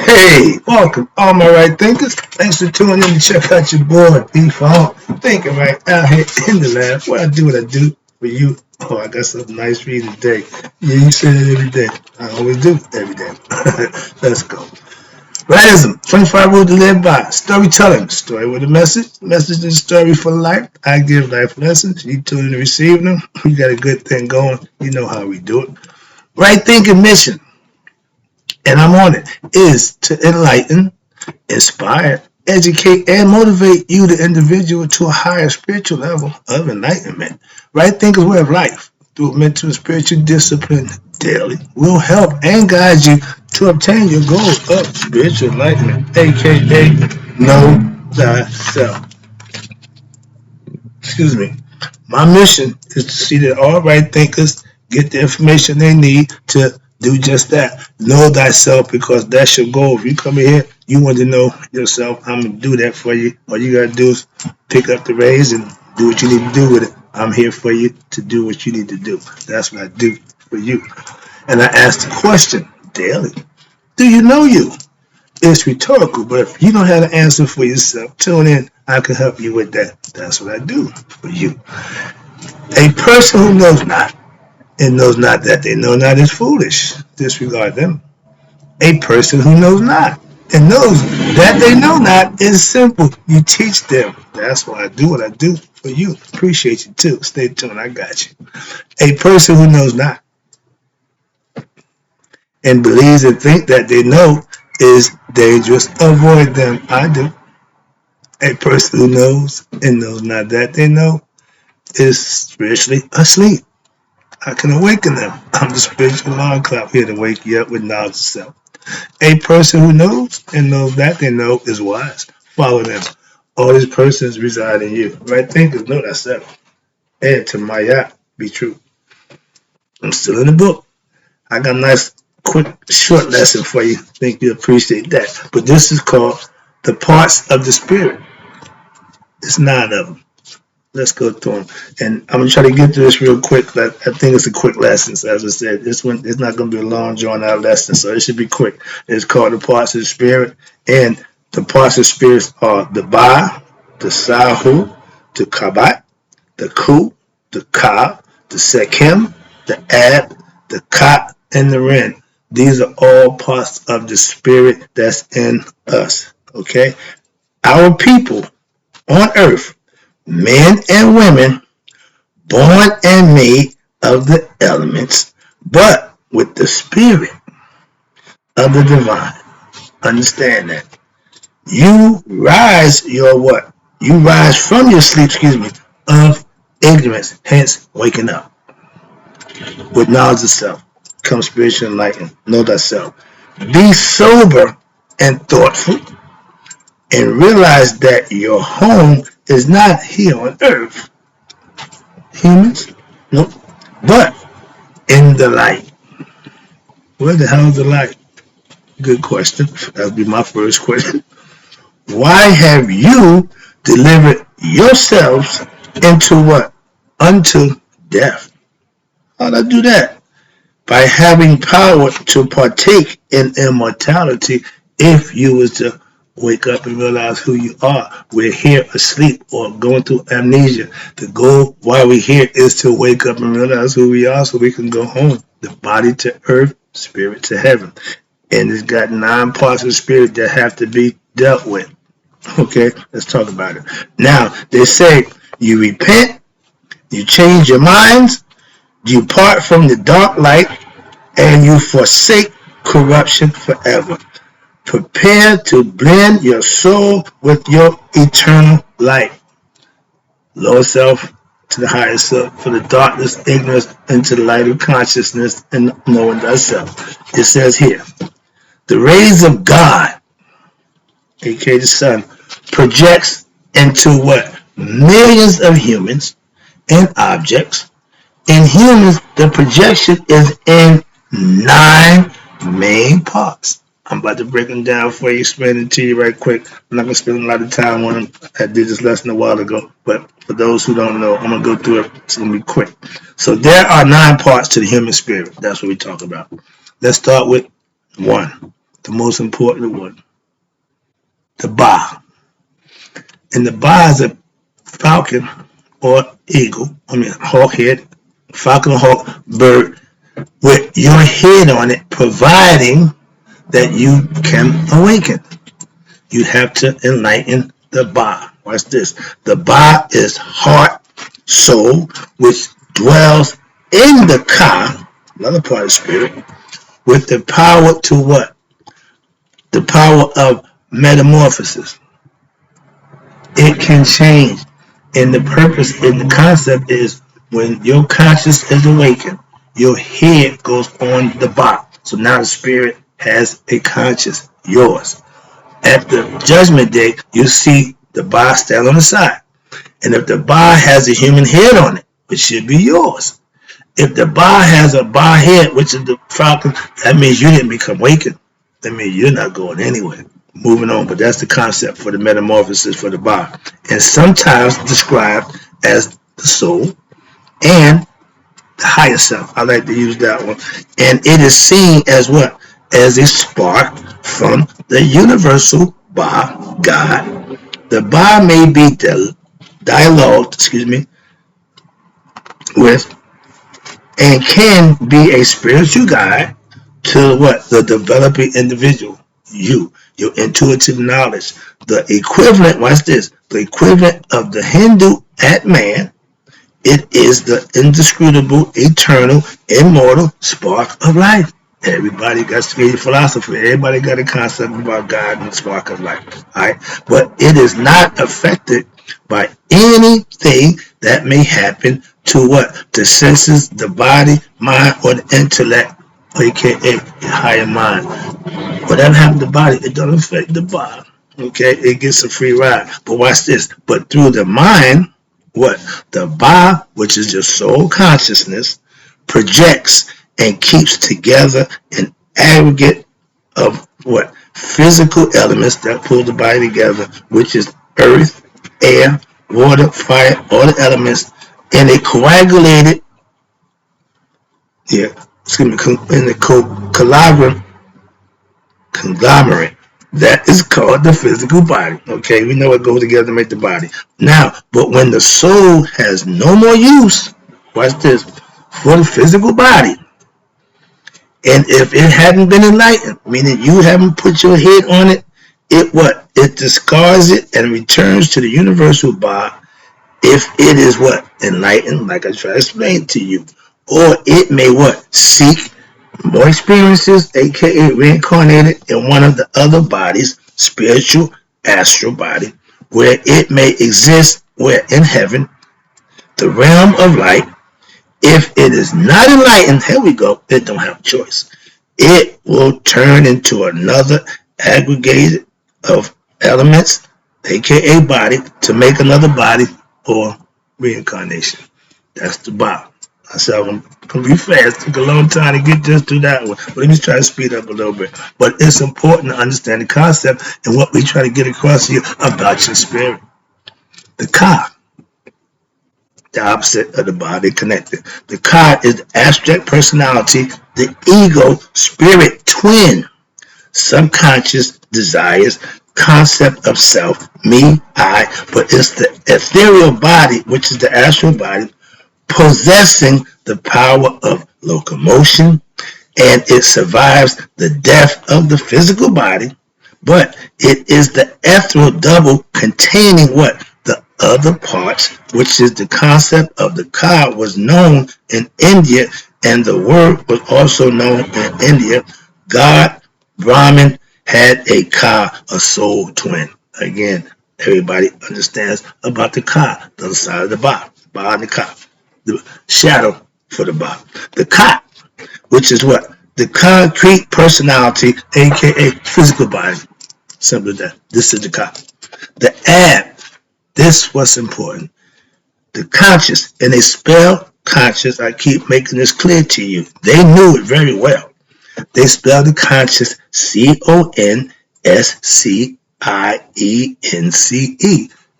Hey, welcome, all my right thinkers. Thanks for tuning in to check out your boy, B-Funk. Thinking right out here in the lab. What I do for you. Oh, I got something nice for you today. Yeah, you say it every day. I always do, every day. Let's go. Rightism, 25 rules to live by. Storytelling, story with a message. Message and story for life. I give life lessons. You tune in to receive them. You got a good thing going. You know how we do it. Right thinking mission, and I'm on it, is to enlighten, inspire, educate, and motivate you, the individual, to a higher spiritual level of enlightenment. Right thinkers way of life through mental and spiritual discipline daily will help and guide you to obtain your goal of spiritual enlightenment, aka know thyself. Excuse me. My mission is to see that all right thinkers get the information they need to do just that. Know thyself, because that's your goal. If you come in here, you want to know yourself, I'm going to do that for you. All you got to do is pick up the reins and do what you need to do with it. I'm here for you to do what you need to do. That's what I do for you. And I ask the question daily, do you know you? It's rhetorical, but if you don't have an answer for yourself, tune in. I can help you with that. That's what I do for you. A person who knows not and knows not that they know not is foolish. Disregard them. A person who knows not and knows that they know not is simple. You teach them. That's why I do what I do for you. Appreciate you too. Stay tuned. I got you. A person who knows not and believes and think that they know is dangerous. Avoid them. I do. A person who knows and knows not that they know is spiritually asleep. I can awaken them. I'm the spiritual alarm clock here to wake you up with knowledge of self. A person who knows and knows that they know is wise. Follow them. All these persons reside in you. Right thinkers know thyself. And to Maya, be true. I'm still in the book. I got a nice, quick, short lesson for you. Think you appreciate that. But this is called the parts of the spirit. It's 9 of them. Let's go through them. And I'm going to try to get through this real quick. I think it's a quick lesson. So as I said, this one is not going to be a long, drawn-out lesson, so it should be quick. It's called the parts of the spirit. And the parts of the spirit are the Ba, the Sahu, the Kabat, the Ku, the Ka, the Sekem, the Ab, the Ka, and the Ren. These are all parts of the spirit that's in us. Okay? Our people on earth, men and women, born and made of the elements, but with the spirit of the divine. Understand that. You rise your what? You rise from your sleep, of ignorance, hence waking up. With knowledge of self, come spiritual enlightenment. Know thyself. Be sober and thoughtful, and realize that your home is not here on earth. Humans? Nope. But in the light. Where the hell is the light? Good question. That would be my first question. Why have you delivered yourselves into what? Unto death. How'd I do that? By having power to partake in immortality. If you was to wake up and realize who you are. We're here asleep or going through amnesia. The goal while we're here is to wake up and realize who we are so we can go home. The body to earth, spirit to heaven. And it's got 9 parts of the spirit that have to be dealt with. Okay, let's talk about it. Now, they say you repent, you change your minds, you part from the dark light, and you forsake corruption forever. Prepare to blend your soul with your eternal light. Lower self to the higher self, for the darkness, ignorance, into the light of consciousness and knowing thyself. It says here, the rays of God, aka the sun, projects into what? Millions of humans and objects. In humans, the projection is in 9 main parts. I'm about to break them down for you, explain it to you right quick. I'm not going to spend a lot of time on them. I did this lesson a while ago, but for those who don't know, I'm going to go through it. It's going to be quick. So there are 9 parts to the human spirit. That's what we talk about. Let's start with 1. the most important one, the ba. And the ba is a falcon or eagle, hawk head, falcon or hawk bird with your head on it, providing that you can awaken. You have to enlighten the ba. Watch this. The ba is heart, soul, which dwells in the ka, another part of spirit, with the power to what? The power of metamorphosis. It can change. And the purpose and the concept is when your conscious is awakened, your head goes on the ba. So now the spirit has a conscious, yours. At the judgment day, you see the ba stand on the side. And if the ba has a human head on it, it should be yours. If the ba has a ba head, which is the falcon, that means you didn't become awakened. That means you're not going anywhere. Moving on, but that's the concept for the metamorphosis for the ba. And sometimes described as the soul and the higher self. I like to use that one. And it is seen as what? As a spark from the universal ba, God. The ba may be dialogued, with and can be a spiritual guide to what? The developing individual. Your intuitive knowledge. The equivalent, watch this, the equivalent of the Hindu Atman. It is the indescribable, eternal, immortal spark of life. Everybody got spiritual philosophy. Everybody got a concept about God and the spark of life. All right? But it is not affected by anything that may happen to what? The senses, the body, mind, or the intellect, aka your higher mind. Whatever happened to the body, it doesn't affect the body. Okay? It gets a free ride. But watch this. But through the mind, what? The ba, which is your soul consciousness, projects and keeps together an aggregate of what? Physical elements that pull the body together, which is earth, air, water, fire, all the elements, in a coagulated, in a conglomerate that is called the physical body. Okay, we know it goes together to make the body. Now, but when the soul has no more use, watch this, for the physical body, and if it hadn't been enlightened, meaning you haven't put your head on it, it what? It discards it and returns to the universal ba. If it is what? Enlightened, like I try to explain to you. Or it may what? Seek more experiences, aka reincarnated in one of the other bodies, spiritual, astral body, where it may exist, where in heaven, the realm of light. If it is not enlightened, here we go, it don't have a choice. It will turn into another aggregate of elements, aka body, to make another body or reincarnation. That's the bottom. I said I'm gonna be fast. It took a long time to get just to that one. But let me try to speed up a little bit. But it's important to understand the concept and what we try to get across here about your spirit. The ka, the opposite of the body connected. The ka is the abstract personality, the ego, spirit twin, subconscious desires, concept of self, me, I, but it's the ethereal body, which is the astral body, possessing the power of locomotion, and it survives the death of the physical body, but it is the ethereal double containing what? The other parts, which is the concept of the ka was known in India, and the word was also known in India. God, Brahman, had a ka, a soul twin. Again, everybody understands about the ka, the other side of the ba and the ka. The shadow for the ba. The ka, which is what? The concrete personality, aka physical body. Simple as that. This is the ka. The ab, this was important. The conscious, and they spell conscious, I keep making this clear to you. They knew it very well. They spell the conscious CONSCIENCE.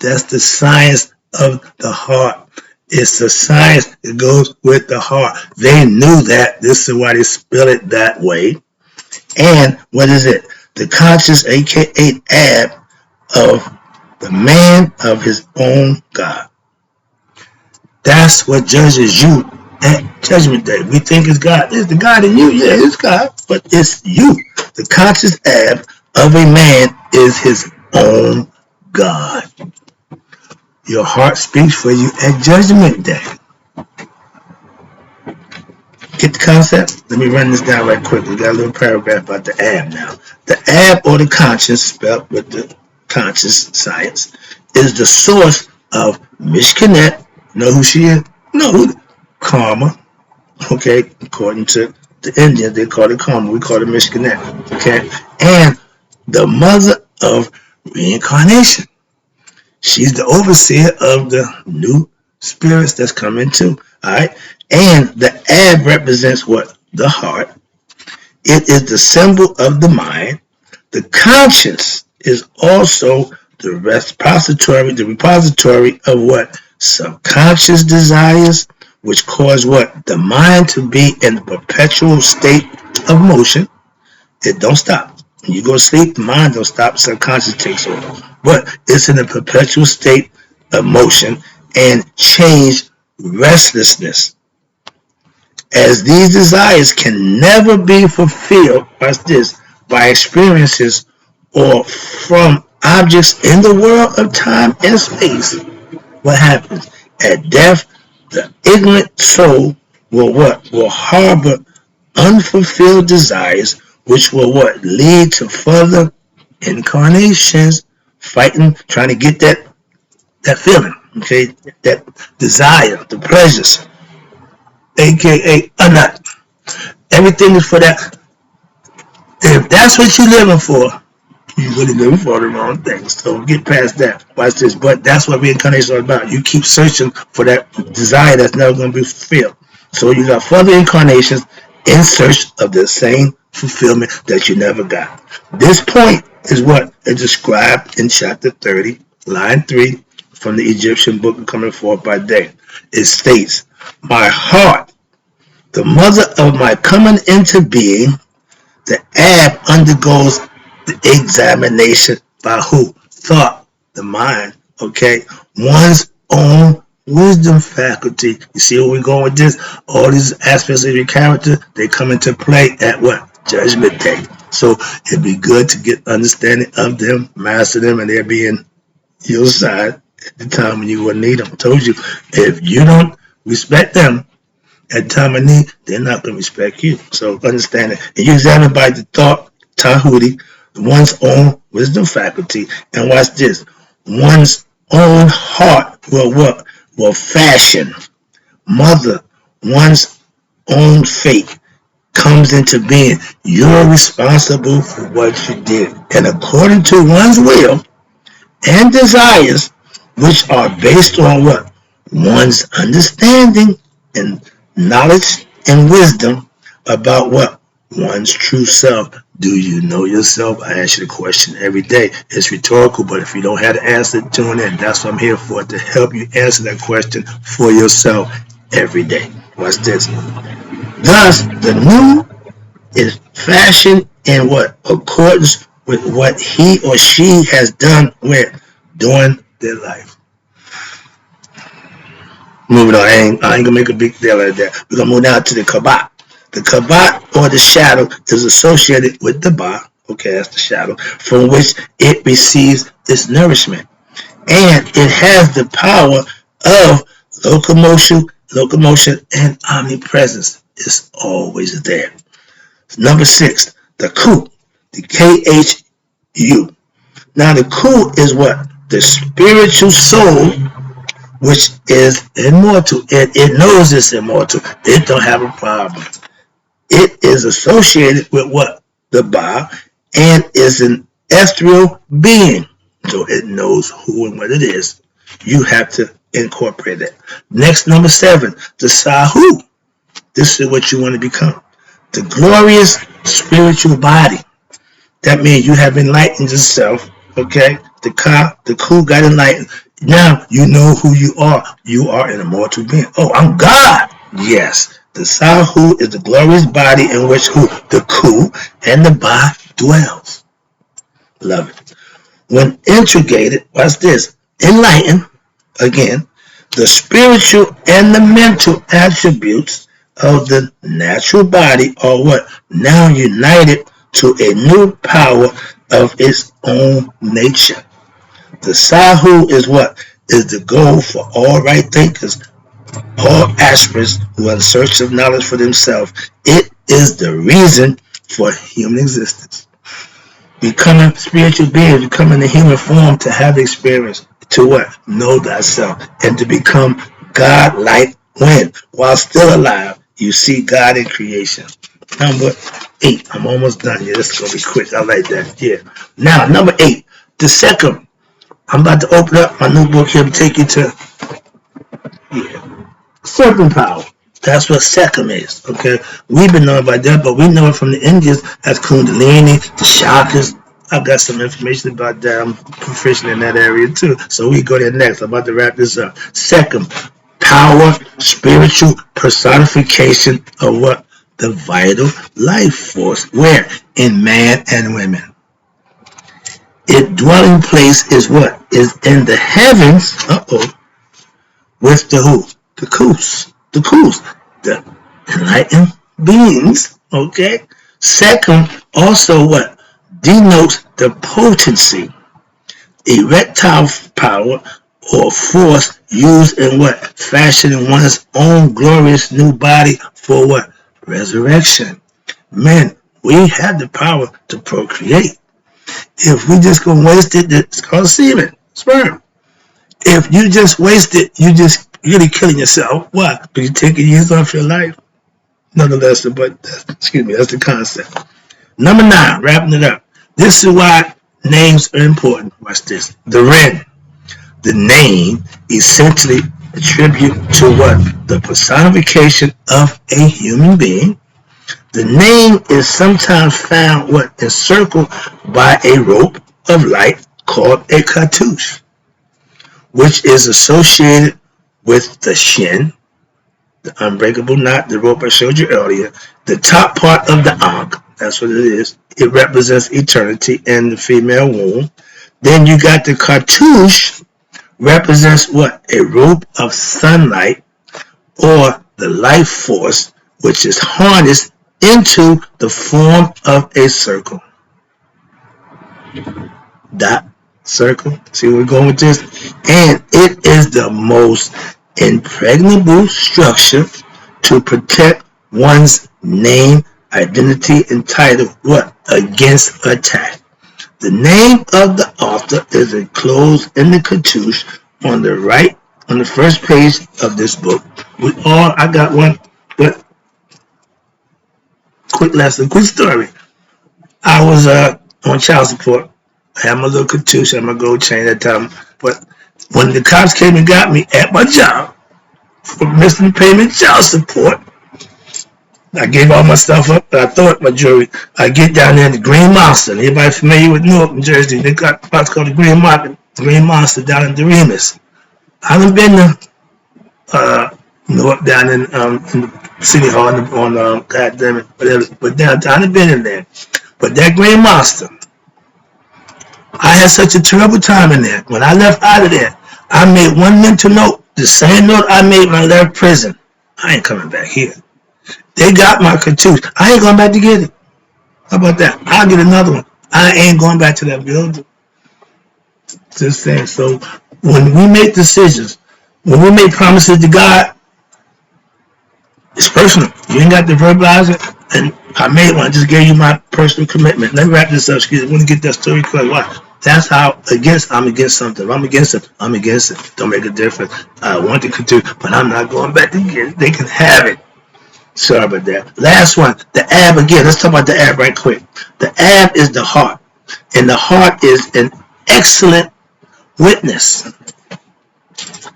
That's the science of the heart. It's the science that goes with the heart. They knew that. This is why they spell it that way. And what is it? The conscious, aka ab, of the man of his own God. That's what judges you at Judgment Day. We think it's God. It's the God in you. Yeah, it's God, but it's you. The conscious ab of a man is his own God. Your heart speaks for you at Judgment Day. Get the concept? Let me run this down right quick. We got a little paragraph about the ab now. The ab, or the conscience, spelled with the conscious science, is the source of Mishkanet. Know who she is? No, karma. Okay, according to the Indians, they call it karma. We call it Mishkanet. Okay, and the mother of reincarnation. She's the overseer of the new spirits that's coming too. All right. And the ab represents what? The heart. It is the symbol of the mind. The conscience is also the repository of what? Subconscious desires, which cause what? The mind to be in the perpetual state of motion. It don't stop. When you go to sleep, the mind don't stop, subconscious takes over. But it's in a perpetual state of motion and change restlessness. As these desires can never be fulfilled, watch this, by experiences or from objects in the world of time and space, what happens? At death, the ignorant soul will what? Will harbor unfulfilled desires, which will what? Lead to further incarnations, fighting, trying to get that feeling, okay? That desire, the pleasures, aka a nut. Everything is for that. If that's what you're living for, you're really living for the wrong thing. So get past that. Watch this. But that's what reincarnation is all about. You keep searching for that desire that's never going to be fulfilled. So you got further incarnations in search of the same fulfillment that you never got. This point is what is described in chapter 30, line 3 from the Egyptian book Coming Forth by Day. It states, my heart, the mother of my coming into being, the ab undergoes the examination by who? Thought, the mind, okay? One's own wisdom faculty. You see where we're going with this? All these aspects of your character, they come into play at what? Judgment Day. So it'd be good to get understanding of them, master them, and they'll be in your side at the time when you will need them. I told you, if you don't respect them at the time of need, they're not going to respect you. So understand it. And you examine by the thought, Tahuti, one's own wisdom faculty, and watch this. One's own heart will what? Will fashion. Mother, one's own fate comes into being. You're responsible for what you did. And according to one's will and desires, which are based on what? One's understanding and knowledge and wisdom about what? One's true self. Do you know yourself? I ask you the question every day. It's rhetorical, but if you don't have the answer, tune in. That's what I'm here for, to help you answer that question for yourself every day. Watch this. Thus, the new is fashioned in what? Accordance with what he or she has done with during their life. Moving on, I ain't gonna make a big deal out of that. We're gonna move down to the kabat. The kabat, or the shadow, is associated with the ba. Okay, that's the shadow, from which it receives its nourishment. And it has the power of locomotion and omnipresence. It's always there. Number 6, the Ku, the KHU. Now the Ku is what? The spiritual soul, which is immortal. It knows it's immortal. It don't have a problem. It is associated with what? The Ba, and is an ethereal being. So it knows who and what it is. You have to incorporate it. Next, number 7, the Sahu. This is what you want to become. The glorious spiritual body. That means you have enlightened yourself. Okay? The Ku got enlightened. Now you know who you are. You are an immortal being. Oh, I'm God. Yes. The Sahu is the glorious body in which who? The Ku and the Ba dwells. Love it. When integrated, watch this, enlightened, again, the spiritual and the mental attributes of the natural body are what? Now united to a new power of its own nature. The Sahu is what? Is the goal for all right thinkers, all aspirants who are in search of knowledge for themselves. It is the reason for human existence. Becoming spiritual beings, becoming the human form to have experience, to what? Know thyself, and to become God-like when, while still alive, you see God in creation. Number 8. I'm almost done here. This is going to be quick. I like that. Yeah. Now, number 8. The second. I'm about to open up my new book here to take you to serpent power. That's what Sekhem is, okay? We've been knowing about that, but we know it from the Indians as Kundalini, the chakras. I've got some information about that. I'm proficient in that area too. So we go there next. I'm about to wrap this up. Sekhem, power, spiritual personification of what? The vital life force. Where? In man and women. Its dwelling place is what? Is in the heavens. With the who? The Kus. The Kus. The enlightened beings. Okay? Second, also what? Denotes the potency. Erectile power or force used in what? Fashioning one's own glorious new body for what? Resurrection. Men, we have the power to procreate. If we just gonna waste it, it's called semen, sperm. If you just waste it, you just really killing yourself. Why? Because you're taking years off your life. Nonetheless, but that's the concept. Number 9, wrapping it up. This is why names are important. Watch this. The Ren. The name essentially attribute to what? The personification of a human being. The name is sometimes found what? Encircled by a rope of light called a cartouche, which is associated with the Shin, the unbreakable knot, the rope I showed you earlier, the top part of the Ankh, that's what it is. It represents eternity and the female womb. Then you got the cartouche, represents what? A rope of sunlight or the life force, which is harnessed into the form of a circle. Dot, circle. See where we're going with this? And it is the most impregnable structure to protect one's name, identity, and title. What? Against attack. The name of the author is enclosed in the cartouche on the right, on the first page of this book. I got one, but quick lesson, quick story. I was on child support. I had my little cartouche and my gold chain at the time. But when the cops came and got me at my job for missing payment child support, I gave all my stuff up, but I thought my jewelry. I get down there in the Green Monster. Anybody familiar with Newark, New Jersey? They got a spot called the Green Monster down in Doremus. I haven't been to Newark down in the City Hall on goddamn it, whatever. But downtown, I haven't been in there. But that Green Monster, I had such a terrible time in there. When I left out of there, I made one mental note, the same note I made when I left prison. I ain't coming back here. They got my cartouche. I ain't going back to get it. How about that? I'll get another one. I ain't going back to that building. Just saying. So when we make decisions, when we make promises to God, it's personal. You ain't got to verbalize it. And I made one. I just gave you my personal commitment. Let me wrap this up. Excuse me. I want to get that story clear. Why? That's how I'm against something. If I'm against it, I'm against it. Don't make a difference. I want to continue, but I'm not going back to get it. They can have it. Sorry about that. Last one. The ab again. Let's talk about the ab right quick. The ab is the heart. And the heart is an excellent witness.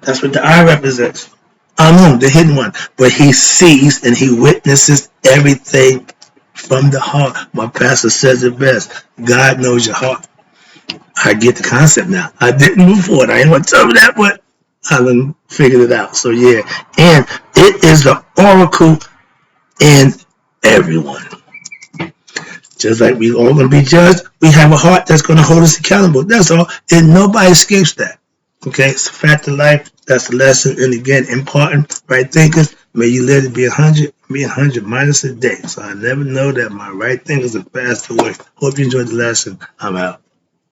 That's what the eye represents. Amun, the hidden one. But he sees and he witnesses everything from the heart. My pastor says it best. God knows your heart. I get the concept now. I didn't move forward. I didn't want to tell you that, but I done figured it out. So yeah. And it is the oracle in everyone. Just like we all going to be judged, we have a heart that's going to hold us accountable. That's all. And nobody escapes that. Okay, it's a fact of life. That's a lesson. And again, important, right thinkers, may you live to be 100, be 100 minus a day. So I never know that my right thinkers are passed away. Hope you enjoyed the lesson. I'm out.